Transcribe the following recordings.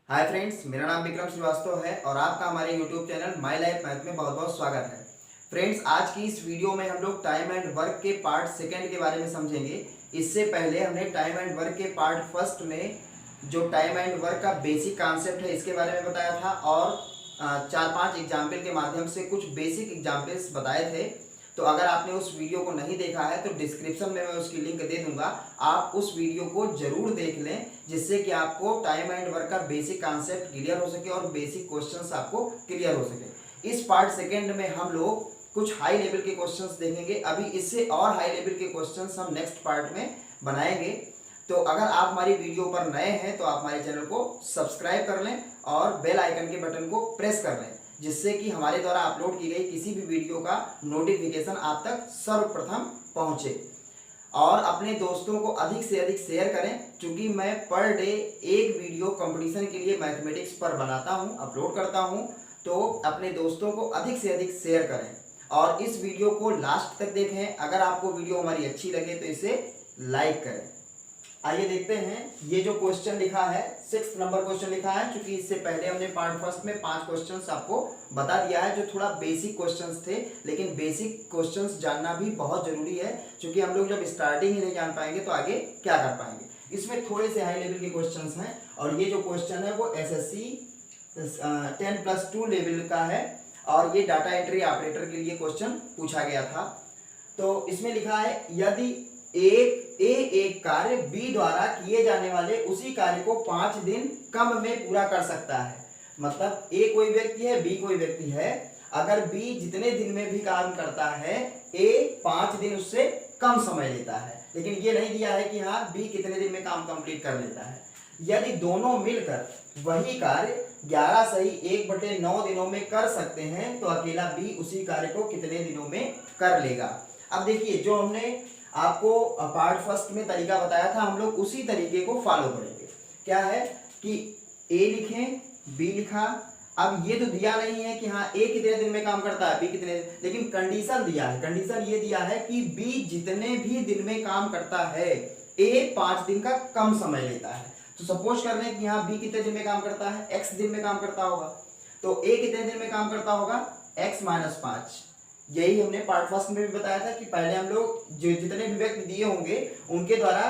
Hi friends, मेरा नाम विक्रम श्रीवास्तव है और आपका हमारे YouTube channel my life math में बहुत बहुत स्वागत है। फ्रेंड्स, आज की इस वीडियो में हम लोग टाइम एंड वर्क के पार्ट सेकंड के बारे में समझेंगे। इससे पहले हमने टाइम एंड वर्क के पार्ट फर्स्ट में जो टाइम एंड वर्क का बेसिक कॉन्सेप्ट है इसके बारे में बताया था और 4-5 एग्जाम्पल के माध्यम से कुछ बेसिक एग्जाम्पल्स बताए थे। तो अगर आपने उस वीडियो को नहीं देखा है तो डिस्क्रिप्शन में मैं उसकी लिंक दे दूंगा, आप उस वीडियो को जरूर देख लें, जिससे कि आपको टाइम एंड वर्क का बेसिक कॉन्सेप्ट क्लियर हो सके और बेसिक क्वेश्चंस आपको क्लियर हो सके। इस पार्ट सेकंड में हम लोग कुछ हाई लेवल के क्वेश्चंस देखेंगे। अभी इससे और हाई लेवल के क्वेश्चंस हम नेक्स्ट पार्ट में बनाएंगे। तो अगर आप हमारी वीडियो पर नए हैं तो आप हमारे चैनल को सब्सक्राइब कर लें और बेल आइकन के बटन को प्रेस कर लें, जिससे कि हमारे द्वारा अपलोड की गई किसी भी वीडियो का नोटिफिकेशन आप तक सर्वप्रथम पहुंचे। और अपने दोस्तों को अधिक से अधिक शेयर करें, क्योंकि मैं पर डे एक वीडियो कंपटीशन के लिए मैथमेटिक्स पर बनाता हूं, अपलोड करता हूं। तो अपने दोस्तों को अधिक से अधिक शेयर करें और इस वीडियो को लास्ट तक देखें। अगर आपको वीडियो हमारी अच्छी लगे तो इसे लाइक करें। आइए देखते हैं ये जो क्वेश्चन लिखा है, 6th नंबर क्वेश्चन लिखा है। क्योंकि इससे पहले हमने पार्ट फर्स्ट में 5 क्वेश्चंस आपको बता दिया है जो थोड़ा बेसिक क्वेश्चंस थे, लेकिन बेसिक क्वेश्चंस जानना भी बहुत जरूरी है, क्योंकि हम लोग जब स्टार्टिंग ही नहीं जान पाएंगे तो आगे क्या कर पाएंगे। इसमें थोड़े से हाई लेवल के क्वेश्चंस हैं और ये जो क्वेश्चन है वो SSC 10+2 लेवल का है और ये डाटा एंट्री ऑपरेटर के लिए क्वेश्चन पूछा गया था। तो इसमें लिखा है, यदि एक कार्य बी द्वारा किए जाने वाले उसी कार्य को 5 दिन कम में पूरा कर सकता है। मतलब ए कोई व्यक्ति है, बी कोई व्यक्ति है। अगर बी जितने दिन में भी काम करता है, ए 5 दिन उससे कम समय लेता है। लेकिन ये नहीं दिया है कि हाँ बी कितने दिन में काम कंप्लीट कर लेता है। यदि दोनों मिलकर वही कार्य 11 सही 1/9 दिनों में कर सकते हैं तो अकेला बी उसी कार्य को कितने दिनों में कर लेगा। अब देखिए, जो हमने आपको पार्ट फर्स्ट में तरीका बताया था, हम लोग उसी तरीके को फॉलो करेंगे। क्या है कि ए लिखें, बी लिखा। अब ये तो दिया नहीं है कि हाँ ए कितने दिन में काम करता है, बी कितने, लेकिन कंडीशन दिया है। कंडीशन ये दिया है कि बी जितने भी दिन में काम करता है, ए 5 दिन का कम समय लेता है। तो सपोज कर लें कि हाँ बी कितने दिन में काम करता है, एक्स दिन में काम करता होगा, तो ए कितने दिन में काम करता होगा, x-5। यही हमने पार्ट फर्स्ट में भी बताया था कि पहले हम लोग जो जितने भी व्यक्ति दिए होंगे उनके द्वारा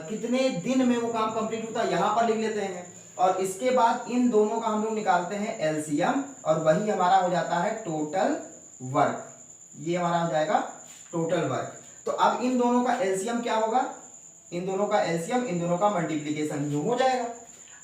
कितने दिन में वो काम कंप्लीट होता है यहाँ पर लिख लेते हैं, और इसके बाद इन दोनों का हम लोग निकालते हैं एलसीएम और वही हमारा हो जाता है टोटल वर्क। ये हमारा हो जाएगा टोटल वर्क। तो अब इन दोनों का एलसीएम क्या होगा, इन दोनों का एलसीएम इन दोनों का मल्टीप्लीकेशन ही हो जाएगा।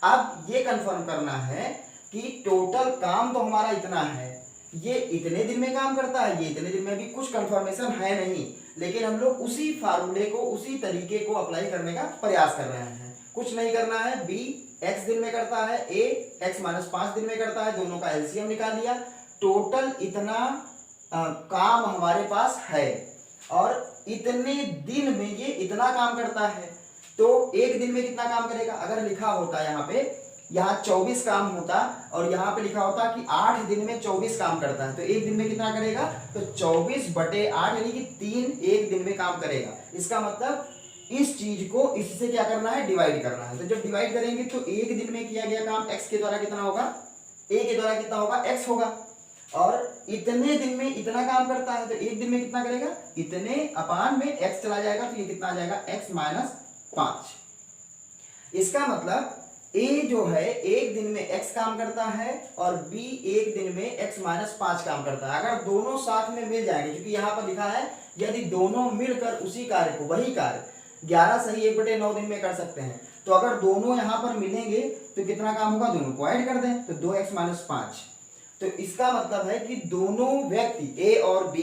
अब ये कंफर्म करना है कि टोटल काम तो हमारा इतना है, ये इतने दिन में काम करता है, ये इतने दिन में, भी कुछ कंफर्मेशन है नहीं, लेकिन हम लोग उसी फार्मूले को, उसी तरीके को अप्लाई करने का प्रयास कर रहे हैं। कुछ नहीं करना है, बी x दिन में करता है, ए x-5 दिन में करता है, दोनों का एलसीएम निकाल लिया। टोटल इतना काम हमारे पास है और इतने दिन में ये इतना काम करता है। तो एक दिन में कितना काम करेगा, अगर लिखा होता यहाँ पे, यहाँ 24 काम होता और यहाँ पे लिखा होता कि 8 दिन में 24 काम करता है, तो एक दिन में कितना करेगा, तो 24/8 यानी कि 3 एक दिन में काम करेगा। इसका मतलब इस चीज को इससे क्या करना है, डिवाइड करना है। तो जब डिवाइड करेंगे तो एक दिन में किया गया काम x के द्वारा कितना होगा, a के द्वारा कितना होगा, x होगा, और इतने दिन में इतना काम करता है तो एक दिन में कितना करेगा, इतने अपान में x चला जाएगा, तो ये कितना आ जाएगा, x-5। इसका मतलब A जो है एक दिन में x काम करता है और B एक दिन में x-5 काम करता है। अगर दोनों साथ में मिल जाएंगे, क्योंकि यहाँ पर लिखा है यदि दोनों मिलकर उसी कार्य को, वही कार्य 11 सही 1/9 दिन में कर सकते हैं, तो अगर दोनों यहाँ पर मिलेंगे तो कितना काम होगा, दोनों को ऐड कर दें तो 2x-5। तो इसका मतलब है कि दोनों व्यक्ति A और B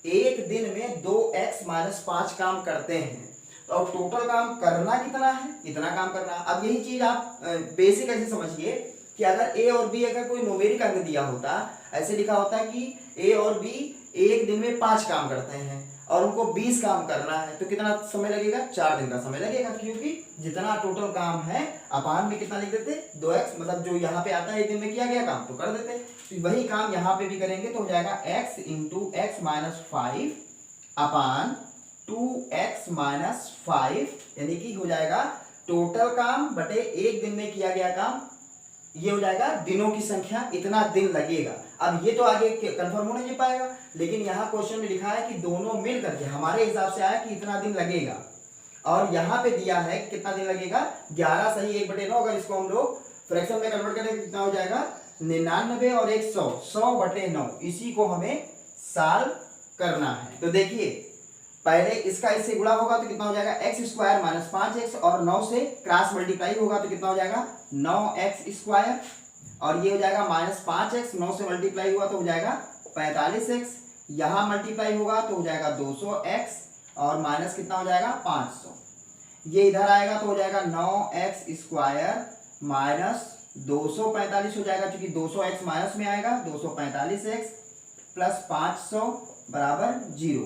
एक दिन में 2x-5 काम करते हैं। तो अब टोटल काम करना कितना है, इतना काम करना है। अब यही चीज आप बेसिक ऐसे समझिए कि अगर ए और बी अगर कोई न्यूमेरिक अंक दिया होता, ऐसे लिखा होता कि ए और बी एक दिन में 5 काम करते हैं और उनको 20 काम करना है, तो कितना समय लगेगा, 4 दिन का समय लगेगा, क्योंकि जितना टोटल काम है अपान में कितना लिख देते, 2x, मतलब जो यहाँ पे आता है एक दिन में किया गया काम तो कर देते। तो वही काम यहाँ पे भी करेंगे तो हो जाएगा x × x-5 अपान 2x-5, यानी कि हो जाएगा टोटल काम बटे एक दिन में किया गया काम ये हो जाएगा दिनों की संख्या, इतना दिन लगेगा। अब ये तो आगे कंफर्म हो नहीं पाएगा, लेकिन यहाँ क्वेश्चन में लिखा है कि दोनों मिल करके हमारे हिसाब से आया कि इतना दिन लगेगा, और यहाँ पे दिया है कितना दिन लगेगा 11 सही 1/9। अगर इसको हम लोग फ्रैक्शन में कन्वर्ट करें कितना हो जाएगा 99 और 100, 100/9, इसी को हमें साल करना है। तो देखिए पहले इसका इससे गुणा होगा तो कितना हो जाएगा x² - 5x, और 9 से क्रॉस मल्टीप्लाई होगा तो कितना हो जाएगा 9x², और ये हो जाएगा -5x, 9 से मल्टीप्लाई हुआ तो हो जाएगा 45x, यहाँ मल्टीप्लाई होगा तो हो जाएगा 200x, और माइनस कितना हो जाएगा 500, ये इधर आएगा तो हो जाएगा 9x² माइनस 245 हो जाएगा, क्योंकि 200x माइनस में आएगा, 245x प्लस 500 बराबर 0।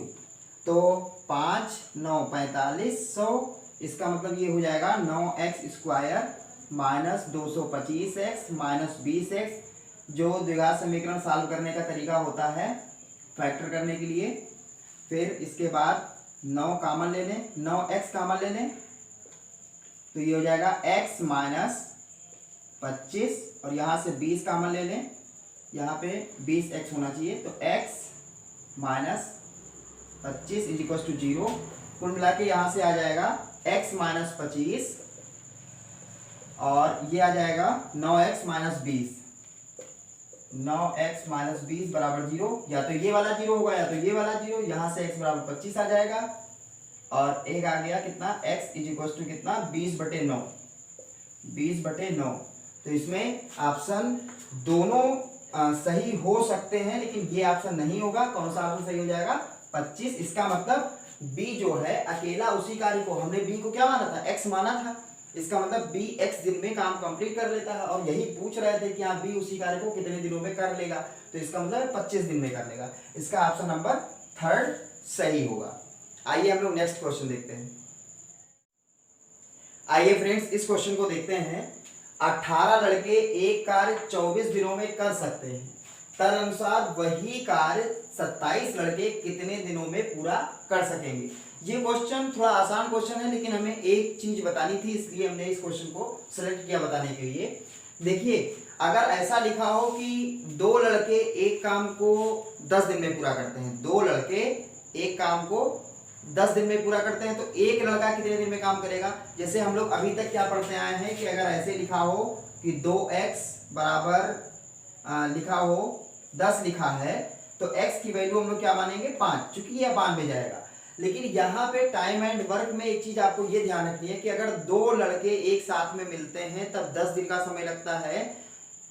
तो 5 9 45 100, इसका मतलब ये हो जाएगा 9x² minus 225x minus 20x, जो द्विघात समीकरण सॉल्व करने का तरीका होता है फैक्टर करने के लिए। फिर इसके बाद 9 कॉमन ले लें, 9x कॉमन ले लें, तो ये हो जाएगा x माइनस 25, और यहाँ से 20 कॉमन ले लें, यहाँ पे 20x होना चाहिए, तो x माइनस 25 = 0। कुल मिला के यहाँ से आ जाएगा x माइनस 25, और ये आ जाएगा 9x माइनस 20, 9x माइनस 20 बराबर 0। या तो ये वाला 0 होगा या तो ये वाला 0, यहाँ से x बराबर 25 आ जाएगा, और एक आ गया कितना x = कितना 20/9, 20/9। तो इसमें ऑप्शन दोनों सही हो सकते हैं, लेकिन ये ऑप्शन नहीं होगा। कौन सा ऑप्शन सही हो जाएगा 25। इसका मतलब b जो है अकेला उसी कार्य को, हमने b को क्या माना था x माना था, इसका मतलब b x दिन में काम कंप्लीट कर लेता है, और यही पूछ रहे थे कि हाँ b उसी कार्य को कितने दिनों में कर लेगा, तो इसका मतलब 25 दिन में कर लेगा। इसका ऑप्शन नंबर 3 सही होगा। आइए हम लोग नेक्स्ट क्वेश्चन देखते हैं। आइए फ्रेंड्स इस क्वेश्चन को देखते हैं। 18 लड़के एक कार्य 24 दिनों में कर सकते हैं, तदनुसार वही कार्य 27 लड़के कितने दिनों में पूरा कर सकेंगे। ये क्वेश्चन थोड़ा आसान क्वेश्चन है, लेकिन हमें एक चीज बतानी थी, इसलिए हमने इस क्वेश्चन को सिलेक्ट किया बताने के लिए। देखिए अगर ऐसा लिखा हो कि 2 लड़के एक काम को 10 दिन में पूरा करते हैं, 2 लड़के एक काम को 10 दिन में पूरा करते हैं, तो एक लड़का कितने दिन में काम करेगा। जैसे हम लोग अभी तक क्या पढ़ते आए हैं कि अगर ऐसे लिखा हो कि 2x बराबर लिखा हो 10 लिखा है, तो x की वैल्यू हम लोग क्या मानेंगे 5, चूंकि यह 5 में जाएगा। लेकिन यहाँ पे टाइम एंड वर्क में एक चीज आपको ये ध्यान रखनी है कि अगर 2 लड़के एक साथ में मिलते हैं तब 10 दिन का समय लगता है,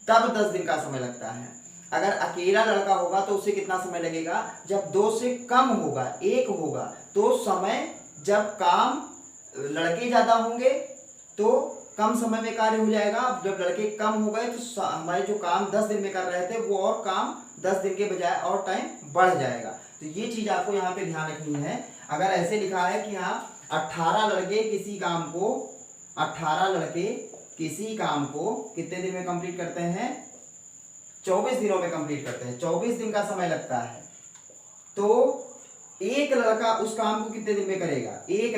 तब 10 दिन का समय लगता है। अगर अकेला लड़का होगा तो उसे कितना समय लगेगा, जब 2 से कम होगा, 1 होगा, तो समय, जब काम लड़के ज्यादा होंगे तो कम समय में कार्य हो जाएगा। जब लड़के कम हो गए तो हमारे जो काम 10 दिन में कर रहे थे वो और काम 10 दिन के बजाय और टाइम बढ़ जाएगा। तो ये चीज आपको यहाँ पे ध्यान रखनी है। अगर ऐसे लिखा है कि हाँ 18 लड़के किसी काम को, 18 लड़के किसी काम को कितने दिन में कंप्लीट करते हैं, 24 दिनों में कंप्लीट करते हैं, 24 दिन का समय लगता है, तो एक लड़का उस काम को कितने दिन में करेगा, एक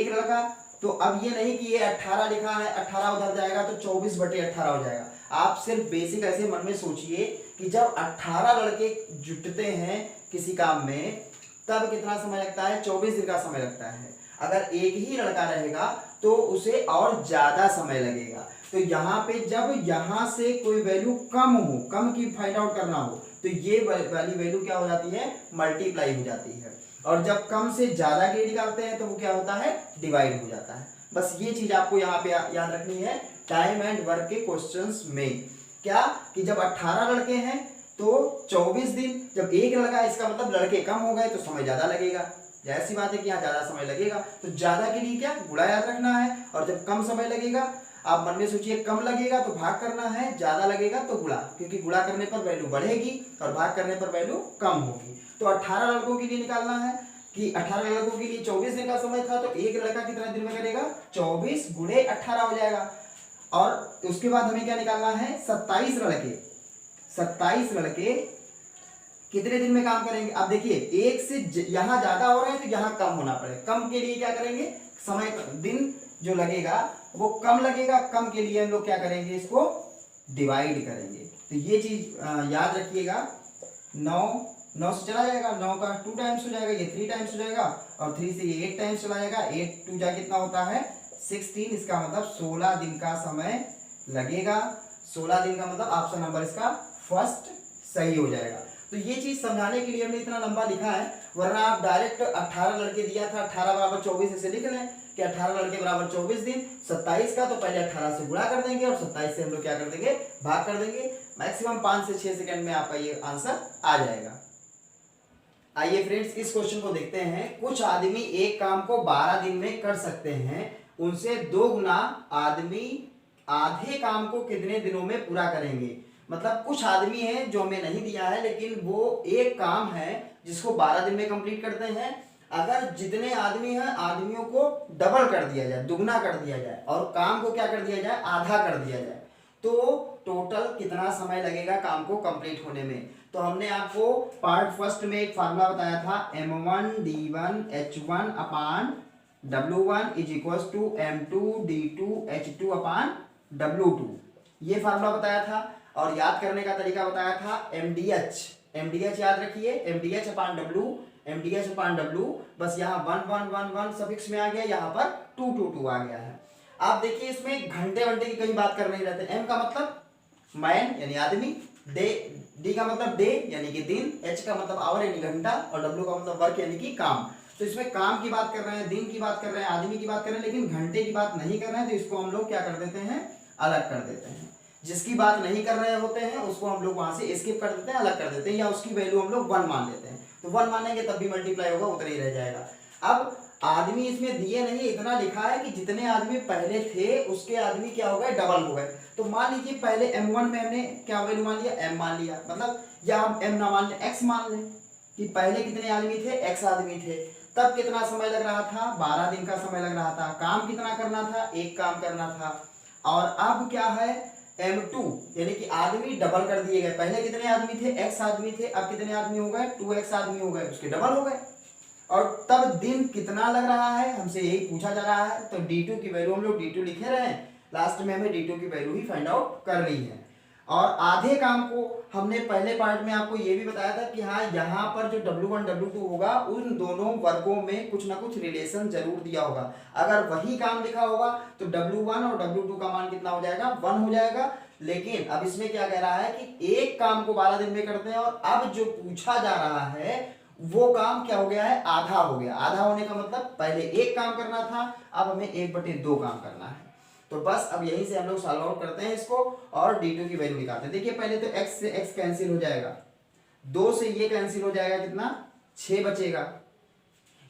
लड़का। तो अब ये नहीं कि ये 18 लिखा है, 18 उधर जाएगा तो 24/18 हो जाएगा। आप सिर्फ बेसिक ऐसे मन में सोचिए कि जब 18 लड़के जुटते हैं किसी काम में तब कितना समय लगता है, 24 दिन का समय लगता है। अगर एक ही लड़का रहेगा तो उसे और ज्यादा समय लगेगा। तो यहाँ पे जब यहाँ से कोई वैल्यू कम हो, कम की फाइंड आउट करना हो, तो ये वाली वैल्यू क्या हो जाती है, मल्टीप्लाई हो जाती है। और जब कम से ज्यादा के निकालते हैं तो वो क्या होता है, डिवाइड हो जाता है। बस ये चीज आपको यहाँ पे याद रखनी है टाइम एंड वर्क के क्वेश्चंस में, क्या कि जब 18 लड़के हैं तो 24 दिन, जब एक लड़का, इसका मतलब लड़के कम हो गए तो समय ज्यादा लगेगा। ऐसी बात है कि यहाँ ज्यादा समय लगेगा, तो ज्यादा के लिए क्या गुणा याद रखना है, और जब कम समय लगेगा आप मन में सोचिए कम लगेगा तो भाग करना है, ज्यादा लगेगा तो गुणा, क्योंकि गुणा करने पर वैल्यू बढ़ेगी और भाग करने पर वैल्यू कम होगी। तो 18 लड़कों के लिए निकालना है कि 18 लड़कों के लिए 24 दिन का समय था, तो एक लड़का कितना दिन में करेगा, 24 गुणे 18 हो जाएगा। और उसके बाद हमें क्या निकालना है, 27 लड़के कितने दिन में काम करेंगे। अब देखिए एक से यहाँ ज्यादा हो रहे हैं तो यहाँ कम होना पड़ेगा। कम के लिए क्या करेंगे, समय दिन जो लगेगा वो कम लगेगा, कम के लिए हम लोग क्या करेंगे, इसको डिवाइड करेंगे। तो ये चीज़ याद रखिएगा। 9 से चला जाएगा, 9 का 2 टाइम्स हो जाएगा, ये 3 टाइम्स हो जाएगा, और 3 से ये 8 टाइम्स चला जाएगा। 8 2 जा कितना होता है 16, इसका मतलब 16 दिन का समय लगेगा। 16 दिन का मतलब ऑप्शन नंबर इसका फर्स्ट सही हो जाएगा। तो ये चीज समझाने के लिए हमने इतना लंबा लिखा है, वरना आप डायरेक्ट 18 लड़के दिया था, 18 बराबर 24 ऐसे लिख लें कि 18 लड़के बराबर 24 दिन। 27 का तो पहले 18 से गुणा कर देंगे और 27 से हम लोग क्या कर देंगे, भाग कर देंगे। मैक्सिमम 5 से 6 सेकंड में आपका ये आंसर आ जाएगा। आइए फ्रेंड्स, इस क्वेश्चन को देखते हैं। कुछ आदमी एक काम को 12 दिन में कर सकते हैं, उनसे 2 गुना आदमी आधे काम को कितने दिनों में पूरा करेंगे। मतलब कुछ आदमी हैं जो हमें नहीं दिया है, लेकिन वो एक काम है जिसको 12 दिन में कंप्लीट करते हैं। अगर जितने आदमी हैं आदमियों को डबल कर दिया जाए, दुगना कर दिया जाए, और काम को क्या कर दिया जाए, आधा कर दिया जाए, तो टोटल कितना समय लगेगा काम को कंप्लीट होने में। तो हमने आपको पार्ट फर्स्ट में एक फार्मूला बताया था, m1d1h1 upon w1 is equal to m2d2h2 upon w2, ये फार्मूला बताया था। और याद करने का तरीका बताया था MDH याद रखिए, MDH अपान W, बस यहाँ 1 1 1 1 सफिक्स में आ गया, यहाँ पर 2 2 2 आ गया है। आप देखिए इसमें घंटे वंटे की कहीं बात कर नहीं रहते। M का मतलब मैन यानी आदमी, D का मतलब डे यानी कि दिन, H का मतलब आवर यानी घंटा, और W का मतलब वर्क यानी कि काम। तो इसमें काम की बात कर रहे हैं, दिन की बात कर रहे हैं, आदमी की बात कर रहे हैं, लेकिन घंटे की बात नहीं कर रहे हैं। तो इसको हम लोग क्या कर देते हैं, अलग कर देते हैं। जिसकी बात नहीं कर रहे होते हैं उसको हम लोग वहां से स्किप कर देते हैं, अलग कर देते हैं, या उसकी वैल्यू हम लोग 1 मान लेते हैं। तो 1 मानेंगे तब भी मल्टीप्लाई होगा, उतना ही रह जाएगा। अब आदमी इसमें दिए नहीं, इतना लिखा है कि जितने आदमी पहले थे उसके आदमी क्या हो गए, डबल हो गए। तो मान लीजिए पहले M1 में हमने क्या वैल्यू मान लिया, M मान लिया, मतलब या हम M ना मान लें, X मान लें कि पहले कितने आदमी थे, X आदमी थे। तब कितना समय लग रहा था, 12 दिन का समय लग रहा था। काम कितना करना था, एक काम करना था। और अब क्या है, M2 यानी कि आदमी डबल कर दिए गए। पहले कितने आदमी थे, X आदमी थे, अब कितने आदमी हो गए, 2X आदमी हो गए, उसके डबल हो गए। और तब दिन कितना लग रहा है, हमसे यही पूछा जा रहा है। तो D2 की वैल्यू हम लोग D2 लिखे रहे हैं, लास्ट में हमें D2 की वैल्यू ही फाइंड आउट कर ली है। और आधे काम को हमने पहले पार्ट में आपको ये भी बताया था कि हाँ यहाँ पर जो W1 W2 होगा उन दोनों वर्गों में कुछ ना कुछ रिलेशन जरूर दिया होगा। अगर वही काम लिखा होगा तो W1 और W2 का मान कितना हो जाएगा, 1 हो जाएगा। लेकिन अब इसमें क्या कह रहा है कि एक काम को 12 दिन में करते हैं, और अब जो पूछा जा रहा है वो काम क्या हो गया है, आधा हो गया। आधा होने का मतलब पहले एक काम करना था, अब हमें 1/2 काम करना है। तो बस अब यहीं से हम लोग सॉल्व आउट करते हैं इसको और D2 की वैल्यू निकालते हैं। देखिए पहले तो x से x कैंसिल हो जाएगा, 2 से ये कैंसिल हो जाएगा, कितना 6 बचेगा।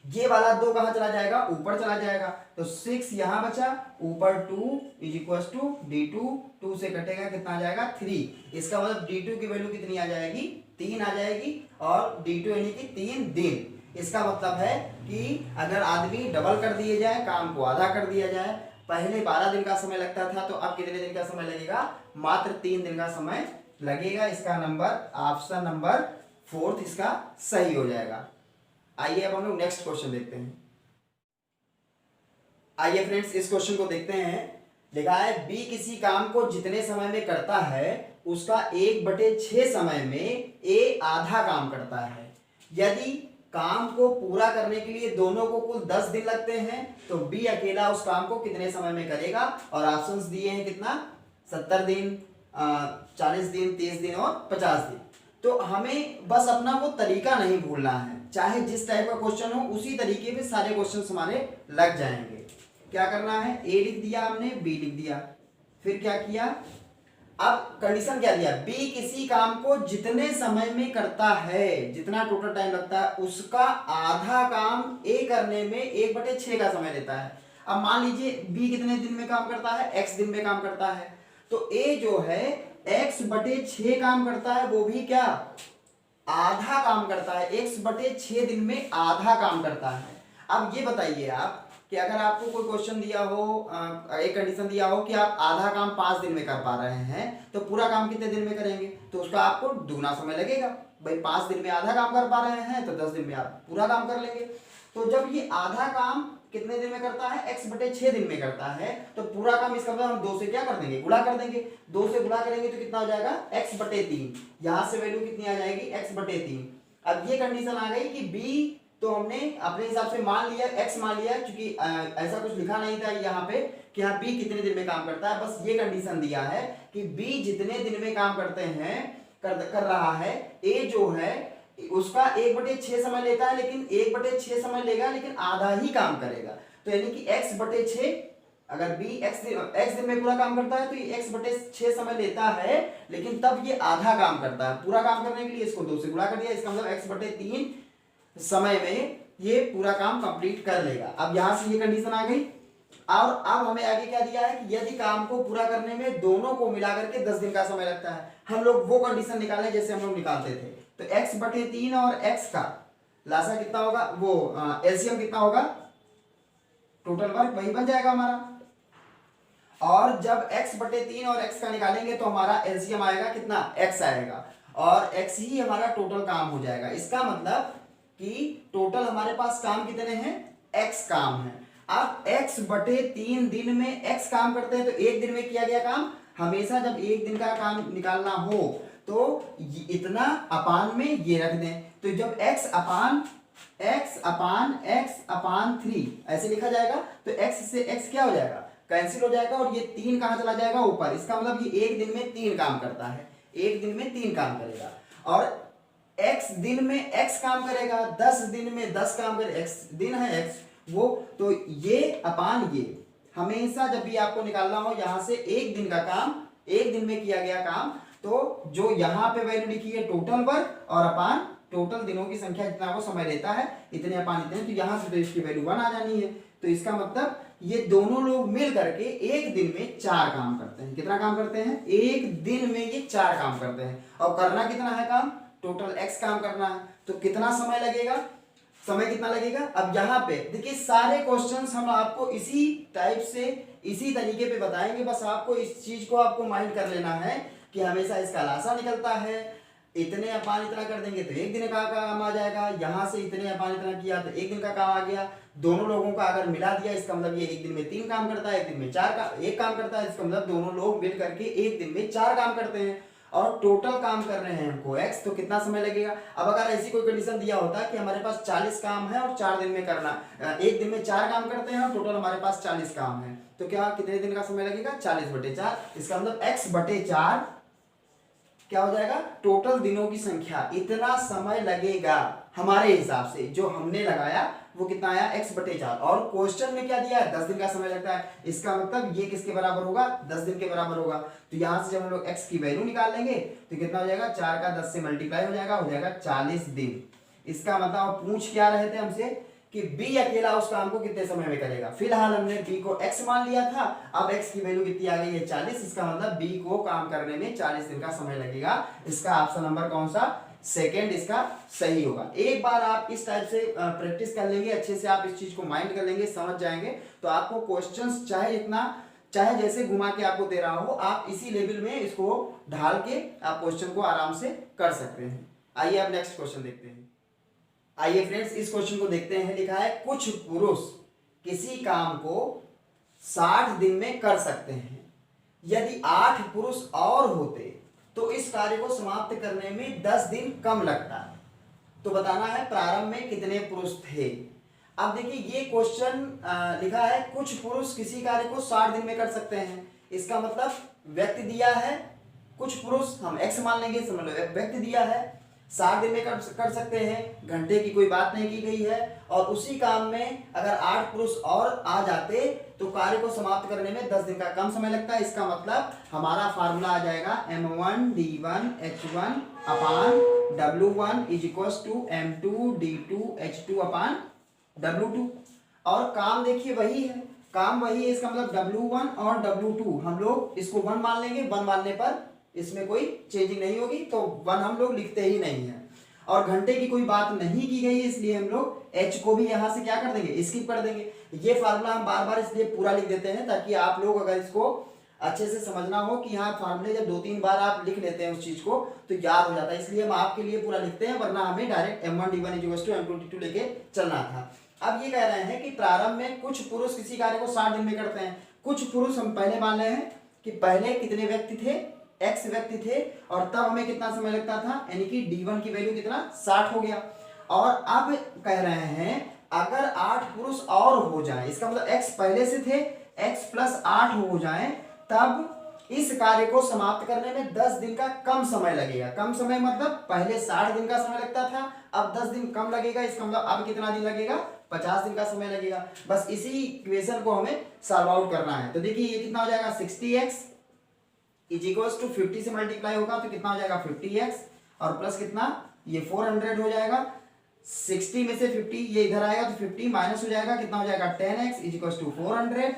ये वाला 2 कहाँ चला जाएगा, ऊपर चला जाएगा। तो 6 यहाँ बचा, ऊपर 2 इज इक्वल टू D2, 2 से कटेगा कितना आ जाएगा, 3। इसका मतलब D2 की वैल्यू कितनी आ जाएगी, 3 आ जाएगी। और D2 यानी कि 3 दिन। इसका मतलब है कि अगर आदमी डबल कर दिए जाए, काम को आधा कर दिया जाए, पहले 12 दिन का समय लगता था, तो अब कितने दिन का समय लगेगा, मात्र 3 दिन का समय लगेगा। इसका नंबर ऑप्शन नंबर 4 इसका सही हो जाएगा। आइए अब हम लोग नेक्स्ट क्वेश्चन देखते हैं। आइए फ्रेंड्स इस क्वेश्चन को देखते हैं। लिखा है B किसी काम को जितने समय में करता है उसका 1/6 समय में A आधा काम करता है। यदि काम को पूरा करने के लिए दोनों को कुल 10 दिन लगते हैं तो B अकेला उस काम को कितने समय में करेगा। और ऑप्शंस दिए हैं कितना, 70 दिन, 40 दिन, 30 दिन और 50 दिन। तो हमें बस अपना वो तरीका नहीं भूलना है, चाहे जिस टाइप का क्वेश्चन हो उसी तरीके से सारे क्वेश्चन हमारे लग जाएंगे। क्या करना है, A लिख दिया हमने, B लिख दिया, फिर क्या किया, अब कंडीशन क्या दिया, B किसी काम को जितने समय में करता है, जितना टोटल टाइम लगता है, उसका आधा काम A करने में 1/6 का समय लेता है। अब मान लीजिए B कितने दिन में काम करता है, X दिन में काम करता है, तो A जो है X/6 काम करता है, वो भी क्या आधा काम करता है, X/6 दिन में आधा काम करता है। अब ये बताइए आप कि अगर आपको कोई क्वेश्चन दिया हो, एक कंडीशन दिया हो कि आप आधा काम 5 दिन में कर पा रहे हैं, तो पूरा काम कितने दिन में करेंगे, तो उसका आपको दुगना समय लगेगा। भाई 5 दिन में आधा काम कर पा रहे हैं तो 10 दिन में आप पूरा काम कर लेंगे। तो जब ये आधा काम कितने दिन में करता है, x बटे 6 दिन में करता है। तो पूरा काम इसका मतलब हम 2 से क्या कर देंगे, गुणा कर देंगे। 2 से गुणा करेंगे तो कितना हो जाएगा, x बटे 3। यहाँ से वैल्यू कितनी आ जाएगी, x बटे 3। अब ये कंडीशन आ गई कि b तो हमने अपने हिसाब से मान लिया, x मान लिया, क्योंकि ऐसा कुछ लिखा नहीं था यहाँ पे कि हाँ b कितने दिन में काम करता है। बस ये कंडीशन दिया है कि b जितने दिन में काम करते हैं कर रहा है, a जो है उसका 1/6 समय लेता है, लेकिन 1/6 समय लेगा लेकिन आधा ही काम करेगा। तो यानी कि x बटे 6, अगर b x दिन में पूरा काम करता है तो ये x/6 समय लेता है, लेकिन तब ये आधा काम करता है। पूरा काम करने के लिए इसको 2 से गुणा कर दिया, इसका मतलब x/3 समय में ये पूरा काम कंप्लीट कर लेगा। अब यहां से ये कंडीशन आ गई। और अब हमें आगे क्या दिया है कि यदि काम को पूरा करने में दोनों को मिलाकर के 10 दिन का समय लगता है। हम लोग वो कंडीशन निकालें जैसे हम लोग निकालते थे। तो x/3 और x का लासा कितना होगा, वो एलसीएम कितना होगा, टोटल वर्क वही बन जाएगा हमारा। और जब x/3 और x का निकालेंगे तो हमारा एलसीएम आएगा कितना, x आएगा, और x ही हमारा टोटल काम हो जाएगा। इसका मतलब कि टोटल हमारे पास काम कितने हैं, x काम है। अब x/3 दिन में x काम करते हैं तो एक दिन में किया गया काम, हमेशा जब एक दिन का काम निकालना हो तो इतना अपान में ये रख दें। तो जब x अपान 3 ऐसे लिखा जाएगा तो x से x क्या हो जाएगा, कैंसिल हो जाएगा, और ये 3 कहां चला जाएगा, ऊपर। इसका मतलब ये एक दिन में 3 काम करता है, एक दिन में 3 काम करेगा। और x दिन में x काम करेगा, 10 दिन में 10 काम करेगा, x दिन है x वो। तो ये अपान ये हमेशा जब भी आपको निकालना हो यहां से एक दिन का काम, एक दिन में किया गया काम, तो जो यहाँ पे वैल्यू लिखी है टोटल वर्क और अपान टोटल दिनों की संख्या जितना वो समय लेता है, इतने अपान इतने, तो यहाँ से तो इसकी वैल्यू 1 आ जानी है। तो इसका मतलब ये दोनों लोग मिल करके एक दिन में 4 काम करते हैं। कितना काम करते हैं, एक दिन में ये 4 काम करते हैं। और करना कितना है काम, टोटल x काम करना है। तो कितना समय लगेगा, समय कितना लगेगा। अब यहाँ पे देखिए सारे क्वेश्चंस हम आपको इसी टाइप से इसी तरीके पे बताएंगे। बस आपको इस चीज को आपको माइंड कर लेना है कि हमेशा इसका लासा निकलता है, इतने अपान इतना कर देंगे तो एक दिन का काम आ जाएगा। यहाँ से इतने अपान इतना किया तो एक दिन का काम आ गया। दोनों लोगों का अगर मिला दिया इसका मतलब ये एक दिन में 3 काम करता है, एक दिन में 1 काम करता है। इसका मतलब दोनों लोग मिल करके एक दिन में 4 काम करते हैं और टोटल काम कर रहे हैं हमको x, तो कितना समय लगेगा। अब अगर ऐसी कोई कंडीशन दिया होता कि हमारे पास 40 काम है और 4 दिन में करना, एक दिन में 4 काम करते हैं और टोटल हमारे पास 40 काम है, तो क्या कितने दिन का समय लगेगा, 40/4। इसका मतलब x/4 क्या हो जाएगा, टोटल दिनों की संख्या, इतना समय लगेगा हमारे हिसाब से। जो हमने लगाया वो कितना आया, x/4। और क्वेश्चन में क्या दिया है, 10 दिन का समय लगता है। इसका मतलब ये किसके बराबर होगा, 10 दिन के बराबर होगा। तो यहां से जब हम लोग x की वैल्यू निकाल लेंगे तो कितना हो जाएगा, 4 का 10 से मल्टीप्लाई हो जाएगा 40 दिन। इसका मतलब पूछ क्या रहे थे हमसे कि b अकेला उस काम को कितने समय में करेगा। फिलहाल हमने b को x मान लिया था, अब x की वैल्यू कितनी आ गई है, 40। इसका मतलब b को काम करने में 40 दिन का समय लगेगा। इसका ऑप्शन नंबर कौन सा, सेकंड इसका सही होगा। एक बार आप इस टाइप से प्रैक्टिस कर लेंगे, अच्छे से आप इस चीज को माइंड कर लेंगे, समझ जाएंगे, तो आपको क्वेश्चंस चाहे जैसे घुमा के आपको दे रहा हो, आप इसी लेवल में इसको ढाल के आप क्वेश्चन को आराम से कर सकते हैं। आइए आप नेक्स्ट क्वेश्चन देखते हैं। आइए फ्रेंड्स इस क्वेश्चन को देखते हैं। लिखा है कुछ पुरुष किसी काम को 60 दिन में कर सकते हैं, यदि 8 पुरुष और होते तो इस कार्य को समाप्त करने में 10 दिन कम लगता है। तो बताना है प्रारंभ में कितने पुरुष थे। अब देखिए ये क्वेश्चन लिखा है कुछ पुरुष किसी कार्य को 60 दिन में कर सकते हैं। इसका मतलब व्यक्ति दिया है कुछ पुरुष, हम x मान लेंगे, समझ लो व्यक्ति दिया है 60 दिन में कर सकते हैं, घंटे की कोई बात नहीं की गई है। और उसी काम में अगर 8 पुरुष और आ जाते तो कार्य को समाप्त करने में 10 दिन का कम समय लगता है। इसका मतलब हमारा फार्मूला आ जाएगा m1d1h1 upon w1 is equals to m2d2h2 upon w2। और काम देखिए वही है, काम वही है। इसका मतलब w1 और w2 हम लोग इसको 1 मान लेंगे। 1 मानने पर इसमें कोई चेंजिंग नहीं होगी, तो 1 हम लोग लिखते ही नहीं है। और घंटे की कोई बात नहीं की गई है, इसलिए हम लोग h को भी यहां से क्या कर देंगे, स्किप कर देंगे। ये फार्मूला हम बार बार इसलिए पूरा लिख देते हैं ताकि आप लोग अगर इसको अच्छे से समझना हो कि यहाँ फार्मूले जब 2-3 बार आप लिख लेते हैं उस चीज को तो याद हो जाता है, इसलिए हम आपके लिए पूरा लिखते हैं। वरना हमें डायरेक्ट m1d1 = m2d2 लेके चलना था। अब ये कह रहे हैं कि प्रारंभ में कुछ पुरुष किसी कार्य को 60 दिन में करते हैं। कुछ पुरुष हम पहले मान रहे हैं कि पहले कितने व्यक्ति थे, x व्यक्ति थे, और तब हमें कितना समय लगता था, यानी कि d1 की वैल्यू कितना 60 हो गया। और अब कह रहे हैं अगर 8 पुरुष और हो जाए, इसका मतलब x पहले से थे, x प्लस 8 हो जाए, तब इस कार्य को समाप्त करने में 10 दिन का कम समय लगेगा। कम समय मतलब पहले 60 दिन का समय लगता था, अब 10 दिन कम लगेगा। इसका मतलब अब कितना दिन लगेगा, 50 दिन का समय लगेगा। बस इसी इक्वेशन को हमें सॉल्व आउट करना है। तो देखिए ये कितना हो जाएगा, 60x इज इक्वल्स टू 50 से मल्टीप्लाई होगा तो कितना हो जाएगा 50x, और प्लस कितना, ये 400 हो जाएगा। 60 में से 50 ये इधर आएगा तो 50 माइनस हो जाएगा, कितना हो जाएगा 10x इज इक्वल्स टू 400।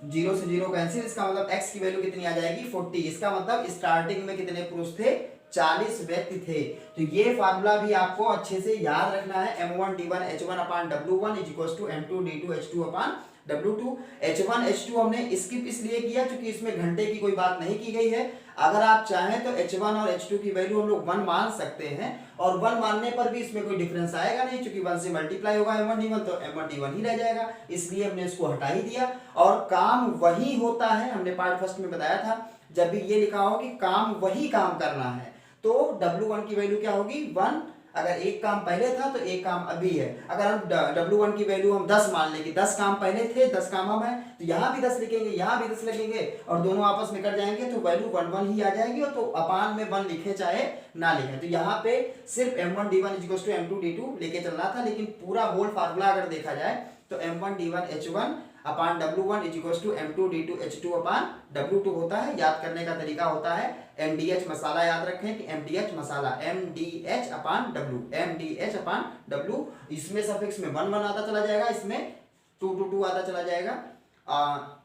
0 से 0 कैंसिल, इसका मतलब x की वैल्यू कितनी आ जाएगी 40। इसका मतलब स्टार्टिंग में कितने पुरुष थे, 40 व्यक्ति थे। तो ये फार्मूला भी आपको अच्छे से याद रखना है, m1d1 h1 upon w1 is equals to m2d2 h2 upon w2। h1 h2 हमने स्किप इसलिए किया क्योंकि इसमें घंटे की कोई बात नहीं की गई है। अगर आप चाहें तो h1 और h2 की वैल्यू हम लोग 1 मान सकते हैं, और 1 मानने पर भी इसमें कोई डिफरेंस आएगा नहीं, क्योंकि 1 से मल्टीप्लाई होगा m1d1 तो m1d1 ही रह जाएगा, इसलिए हमने इसको हटा ही दिया। और काम वही होता है, हमने पार्ट फर्स्ट में बताया था, जब भी ये लिखा हो कि काम वही काम करना है तो w1 की वैल्यू क्या होगी 1। अगर एक काम पहले था तो एक काम अभी है। अगर हम w1 की वैल्यू हम 10 मान लेंगे, 10 काम पहले थे 10 काम अब है, तो यहाँ भी 10 लिखेंगे, यहाँ भी 10 लिखेंगे, और दोनों आपस में कट जाएंगे तो वैल्यू 1 1 ही आ जाएगी। तो अपान में 1 लिखे चाहे ना लिखे, तो यहाँ पे सिर्फ m1d1 = m2d2 लेके चलना था। लेकिन पूरा होल फार्मूला अगर देखा जाए तो m1d1 h1 upon w1 = m2d2 h2 upon w2 होता है। याद करने का तरीका होता है mdh मसाला, याद रखें कि mdh मसाला mdh अपान w, mdh अपान w। इसमें सफिक्स में 1 1 आता चला जाएगा, इसमें 2 2 2 आता चला जाएगा।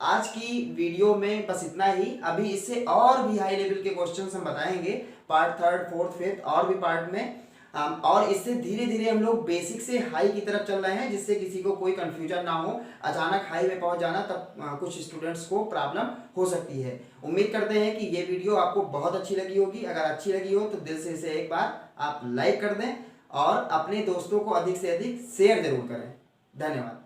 आज की वीडियो में बस इतना ही। अभी इससे और भी हाई लेवल के क्वेश्चंस हम बताएंगे पार्ट 3rd 4th 5th और भी पार्ट में। और इससे धीरे धीरे हम लोग बेसिक से हाई की तरफ चल रहे हैं, जिससे किसी को कोई कंफ्यूजन ना हो। अचानक हाई में पहुंच जाना तब कुछ स्टूडेंट्स को प्रॉब्लम हो सकती है। उम्मीद करते हैं कि ये वीडियो आपको बहुत अच्छी लगी होगी। अगर अच्छी लगी हो तो दिल से इसे एक बार आप लाइक कर दें और अपने दोस्तों को अधिक से अधिक शेयर जरूर करें। धन्यवाद।